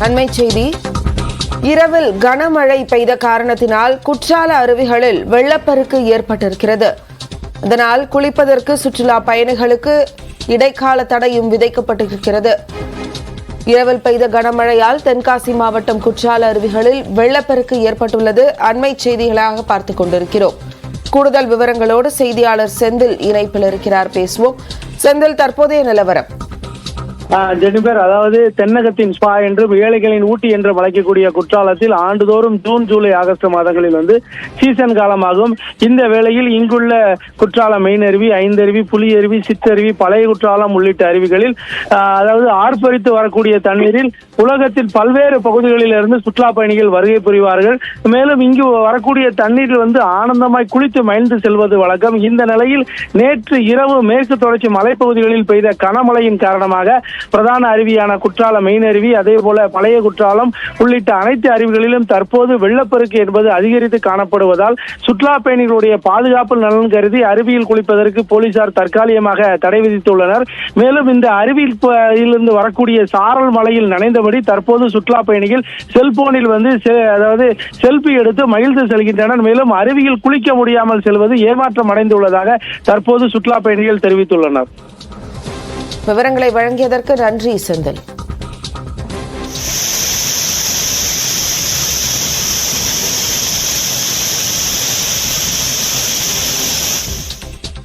அண்மை செய்தி. இரவில் கனமழை பெய்த காரணத்தினால் குற்றால அருவிகளில் வெள்ளப்பெருக்கு ஏற்பட்டிருக்கிறது. இதனால் குளிப்பதற்கு சுற்றுலா பயணிகளுக்கு இடைக்கால தடையும் விதிக்கப்பட்டிருக்கிறது. இரவில் பெய்த கனமழையால் தென்காசி மாவட்டம் குற்றால அருவிகளில் வெள்ளப்பெருக்கு ஏற்பட்டுள்ளது. அண்மை செய்திகளாக பார்த்துக் கொண்டிருக்கிறோம். கூடுதல் விவரங்களோடு செய்தியாளர் செந்தில் இணைப்பில் இருக்கிறார். பேசுவோம். செந்தில், தற்போதைய நிலவரம். ஜெனிபர், அதாவது தென்னகத்தின் ஸ்பா என்றும் ஏழைகளின் ஊட்டி என்றும் அழைக்கக்கூடிய குற்றாலத்தில் ஆண்டுதோறும் ஜூன், ஜூலை, ஆகஸ்ட் மாதங்களில் சீசன் காலமாகும். இந்த வேளையில் இங்குள்ள குற்றாலம் மெயின் அருவி, ஐந்தருவி, புலியருவி, சித்தருவி, பழைய குற்றாலம் உள்ளிட்ட அருவிகளில் அதாவது ஆர்ப்பரித்து வரக்கூடிய தண்ணீரில் உலகத்தில் பல்வேறு பகுதிகளில் இருந்து சுற்றுலா பயணிகள் வருகை புரிவார்கள். மேலும் இங்கு வரக்கூடிய தண்ணீரில் ஆனந்தமாய் குளித்து மகிழ்ந்து செல்வது வழக்கம். இந்த நிலையில் நேற்று இரவு மேற்கு தொடர்ச்சி மலைப்பகுதிகளில் பெய்த கனமழையின் காரணமாக பிரதான அருவியான குற்றாலம் மெயின் அருவி, அதே போல பழைய குற்றாலம் உள்ளிட்ட அனைத்து அருவிகளிலும் தற்போது வெள்ளப்பெருக்கு என்பது அதிகரித்து காணப்படுவதால் சுற்றுலா பயணிகளுடைய பாதுகாப்பு நலன் கருதி அருவியில் குளிப்பதற்கு போலீசார் தற்காலிகமாக தடை விதித்துள்ளனர். மேலும் இந்த அருவியிலிருந்து வரக்கூடிய சாரல் மலையில் நனைந்தபடி தற்போது சுற்றுலா பயணிகள் செல்போனில் அதாவது செல்பி எடுத்து மகிழ்ந்து செல்கின்றனர். மேலும் அருவியில் குளிக்க முடியாமல் செல்வது ஏமாற்றம் அடைந்துள்ளதாக தற்போது சுற்றுலா பயணிகள் தெரிவித்துள்ளனர். விவரங்களை வழங்கியதற்கு நன்றி செந்தில்.